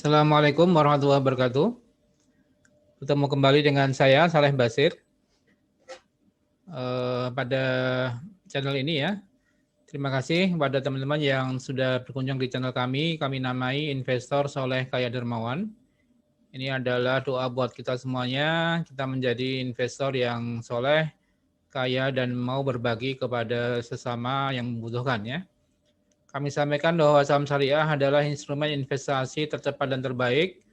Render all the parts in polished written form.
Assalamualaikum warahmatullahi wabarakatuh. Bertemu kembali dengan saya, Saleh Basir, pada channel ini ya. Terima kasih kepada teman-teman yang sudah berkunjung di channel kami. Kami namai Investor Soleh Kaya Dermawan. Ini adalah doa buat kita semuanya. Kita menjadi investor yang soleh, kaya, dan mau berbagi kepada sesama yang membutuhkan ya. Kami sampaikan bahwa saham syariah adalah instrumen investasi tercepat dan terbaik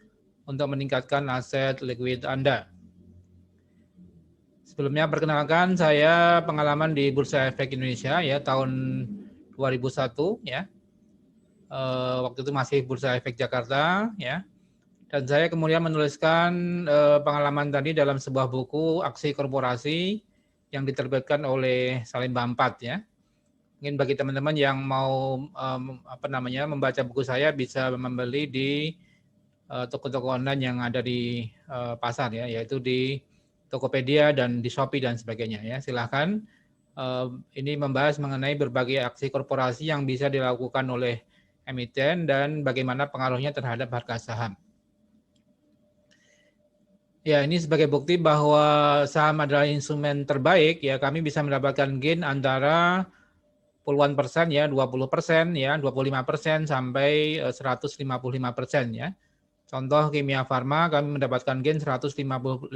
untuk meningkatkan aset likuid Anda. Sebelumnya perkenalkan, saya pengalaman di Bursa Efek Indonesia ya tahun 2001 ya. Waktu itu masih Bursa Efek Jakarta ya. Dan saya kemudian menuliskan pengalaman tadi dalam sebuah buku Aksi Korporasi yang diterbitkan oleh Salim Bampat ya. Mungkin bagi teman-teman yang mau membaca buku saya bisa membeli di toko-toko online yang ada di pasar ya, yaitu di Tokopedia dan di Shopee dan sebagainya ya. Silahkan. Ini membahas mengenai berbagai aksi korporasi yang bisa dilakukan oleh emiten dan bagaimana pengaruhnya terhadap harga saham. Ya, ini sebagai bukti bahwa saham adalah instrumen terbaik ya. Kami bisa mendapatkan gain antara puluhan persen ya, 20% ya, 25% sampai 155% ya. Contoh Kimia Farma kami mendapatkan gain 155%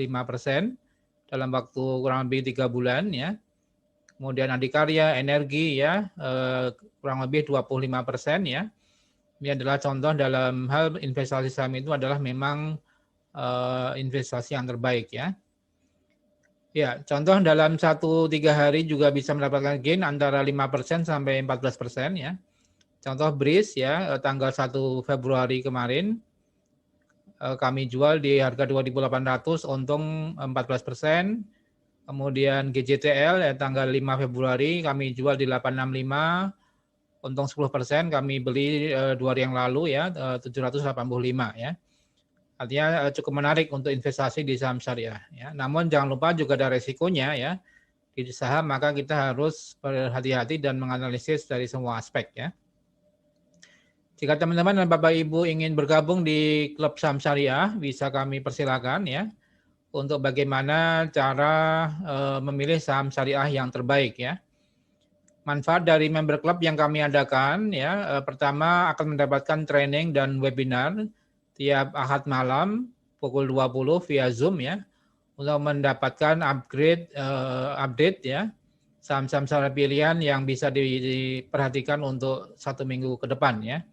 dalam waktu kurang lebih 3 bulan ya. Kemudian Adikarya Energi ya kurang lebih 25% ya. Ini adalah contoh dalam hal investasi saham itu adalah memang investasi yang terbaik ya. Ya, contoh dalam 1-3 hari juga bisa mendapatkan gain antara 5% sampai 14% ya. Contoh BRIS ya tanggal 1 Februari kemarin kami jual di harga 2.800 untung 14%. Kemudian GJTL ya, tanggal 5 Februari kami jual di 865 untung 10%, kami beli 2 hari yang lalu ya 785 ya. Artinya cukup menarik untuk investasi di saham syariah ya. Namun jangan lupa juga ada resikonya ya. Di saham maka kita harus berhati-hati dan menganalisis dari semua aspek ya. Jika teman-teman dan Bapak Ibu ingin bergabung di klub saham syariah, bisa kami persilakan ya. Untuk bagaimana cara memilih saham syariah yang terbaik ya. Manfaat dari member club yang kami adakan ya, pertama akan mendapatkan training dan webinar tiap Ahad malam pukul 20 via Zoom ya untuk mendapatkan update ya saham-saham syariah pilihan yang bisa diperhatikan untuk 1 minggu ke depan ya.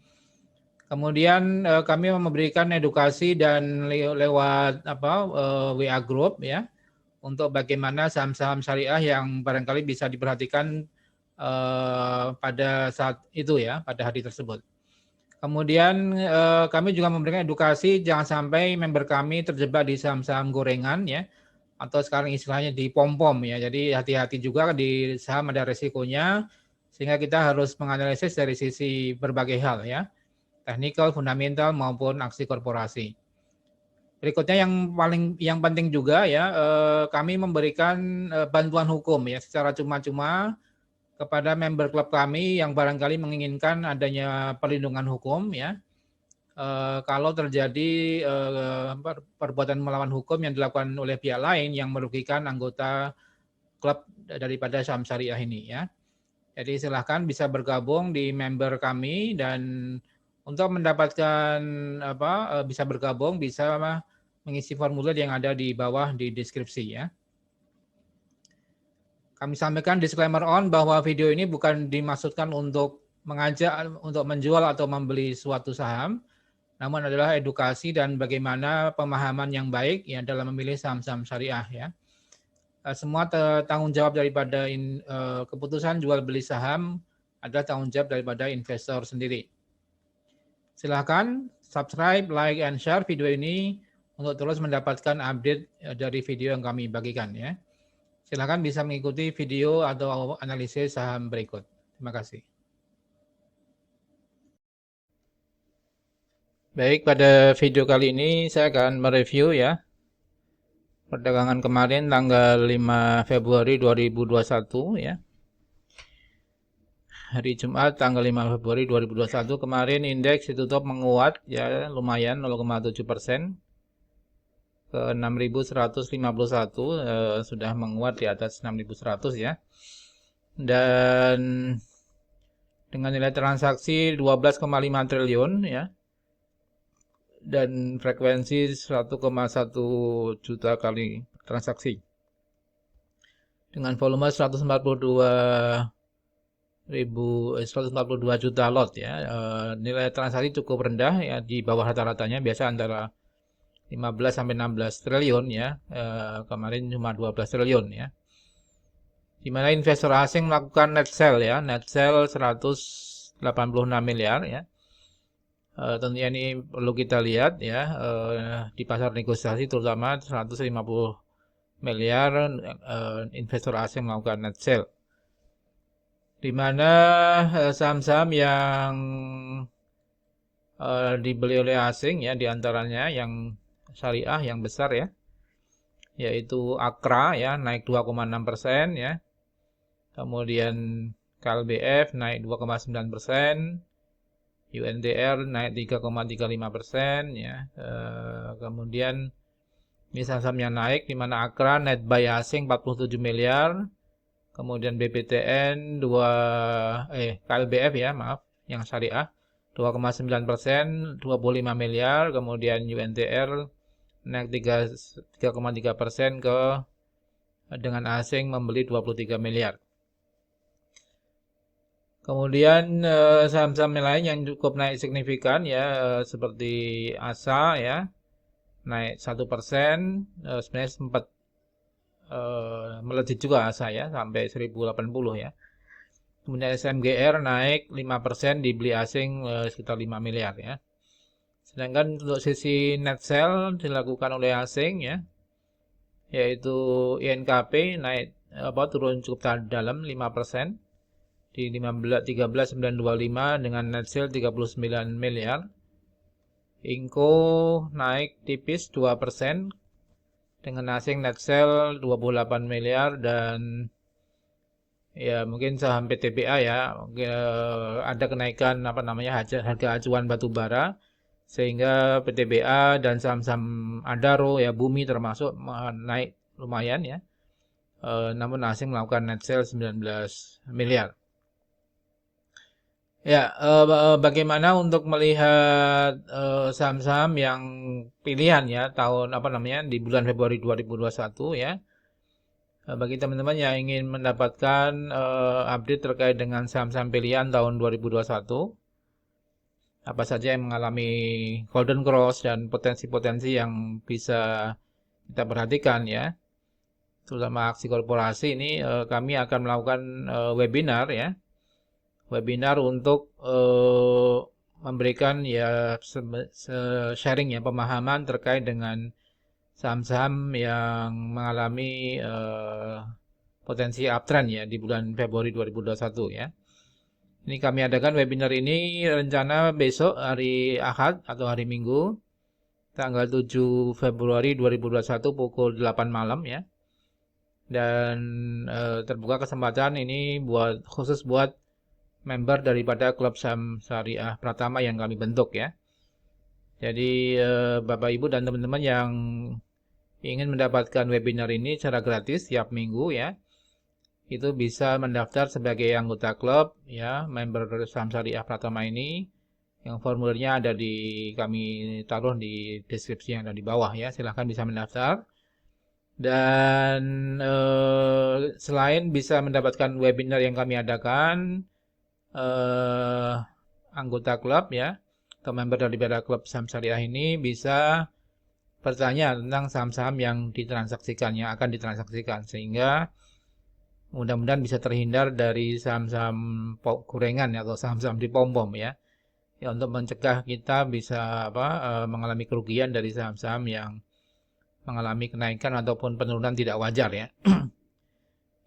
Kemudian kami memberikan edukasi dan lewat WA group ya untuk bagaimana saham-saham syariah yang barangkali bisa diperhatikan pada saat itu ya, pada hari tersebut. Kemudian kami juga memberikan edukasi jangan sampai member kami terjebak di saham-saham gorengan ya atau sekarang istilahnya di pom-pom ya. Jadi hati-hati juga di saham ada resikonya sehingga kita harus menganalisis dari sisi berbagai hal ya. Teknikal, fundamental maupun aksi korporasi. Berikutnya yang penting juga ya kami memberikan bantuan hukum ya secara cuma-cuma kepada member klub kami yang barangkali menginginkan adanya perlindungan hukum ya. Kalau terjadi perbuatan melawan hukum yang dilakukan oleh pihak lain yang merugikan anggota klub daripada saham syariah ini ya. Jadi silahkan bisa bergabung di member kami dan untuk mendapatkan bisa bergabung bisa mengisi formulir yang ada di bawah di deskripsi ya. Kami sampaikan disclaimer on bahwa video ini bukan dimaksudkan untuk mengajak untuk menjual atau membeli suatu saham, namun adalah edukasi dan bagaimana pemahaman yang baik ya dalam memilih saham-saham syariah ya. Semua tanggung jawab daripada keputusan jual beli saham adalah tanggung jawab daripada investor sendiri. Silahkan subscribe, like, and share video ini untuk terus mendapatkan update dari video yang kami bagikan ya. Silahkan bisa mengikuti video atau analisis saham berikut. Terima kasih. Baik, pada video kali ini saya akan mereview ya perdagangan kemarin tanggal 5 Februari 2021 ya. hari Jumat tanggal 5 Februari 2021 kemarin indeks ditutup menguat ya lumayan 0,7% ke 6.151 sudah menguat di atas 6.100 ya. Dan dengan nilai transaksi 12,5 triliun ya. Dan frekuensi 1,1 juta kali transaksi. Dengan volume 142 juta lot ya. Nilai transaksi cukup rendah ya, di bawah rata-ratanya, biasa antara 15 sampai 16 triliun ya. Kemarin cuma 12 triliun ya. Di mana investor asing melakukan net sell ya, net sell 186 miliar ya. Tentunya ini perlu kita lihat ya, di pasar negosiasi terutama 150 miliar investor asing melakukan net sell. Di mana saham-saham yang dibeli oleh asing ya, diantaranya yang syariah yang besar ya, yaitu Akra ya naik 2,6% ya, kemudian KLBF naik 2,9%, UNTR naik 3,35% ya, kemudian ini saham-saham yang naik di mana Akra net buy asing 47 miliar. Kemudian BPTN KLBF ya, maaf, yang syariah 2,9%, 25 miliar. Kemudian UNTR naik 3,3% dengan asing membeli 23 miliar. Kemudian saham-saham lain yang cukup naik signifikan ya, seperti ASA ya, naik 1%, sebenarnya sempat melejit juga ASA ya sampai 1080 ya. Kemudian SMGR naik 5%, dibeli asing sekitar 5 miliar ya. Sedangkan untuk sisi net sell dilakukan oleh asing ya, yaitu INKP naik turun cukup dalam 5% di 13.925 dengan net sell 39 miliar. Inco naik tipis 2% dengan asing net sell 28 miliar. Dan ya mungkin saham PTBA ya, ada kenaikan harga acuan batu bara sehingga PTBA dan saham-saham Adaro ya, Bumi termasuk naik lumayan ya. Namun asing melakukan net sell 19 miliar. Ya, bagaimana untuk melihat saham-saham yang pilihan ya di bulan Februari 2021 ya. Bagi teman-teman yang ingin mendapatkan update terkait dengan saham-saham pilihan tahun 2021, apa saja yang mengalami golden cross dan potensi-potensi yang bisa kita perhatikan ya, terutama aksi korporasi ini, kami akan melakukan webinar ya. Webinar untuk memberikan ya sharing ya, pemahaman terkait dengan saham-saham yang mengalami potensi uptrend ya di bulan Februari 2021 ya. Ini kami adakan webinar ini rencana besok hari Ahad atau hari Minggu tanggal 7 Februari 2021 pukul 8 malam ya. Dan terbuka kesempatan ini khusus buat member daripada klub saham syariah Pratama yang kami bentuk ya. Jadi Bapak Ibu dan teman-teman yang ingin mendapatkan webinar ini secara gratis tiap minggu ya, itu bisa mendaftar sebagai anggota klub ya, member saham syariah Pratama ini. Yang formulirnya ada kami taruh di deskripsi yang ada di bawah ya. Silahkan bisa mendaftar. Dan selain bisa mendapatkan webinar yang kami adakan, anggota klub ya atau member daripada klub saham syariah ini bisa bertanya tentang saham-saham yang akan ditransaksikan, sehingga mudah-mudahan bisa terhindar dari saham-saham gorengan atau saham-saham di pom-pom ya, untuk mencegah kita bisa mengalami kerugian dari saham-saham yang mengalami kenaikan ataupun penurunan tidak wajar ya.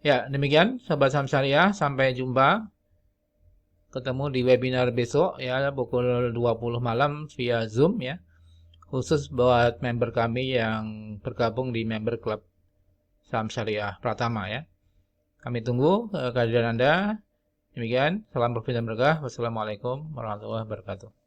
Ya, demikian Sobat Saham Syariah, sampai jumpa. Ketemu di webinar besok ya pukul 20 malam via Zoom ya. Khusus buat member kami yang bergabung di member klub Saham Syariah Pratama ya. Kami tunggu kehadiran Anda Demikian, salam profit dan berkah. Wassalamualaikum warahmatullahi wabarakatuh.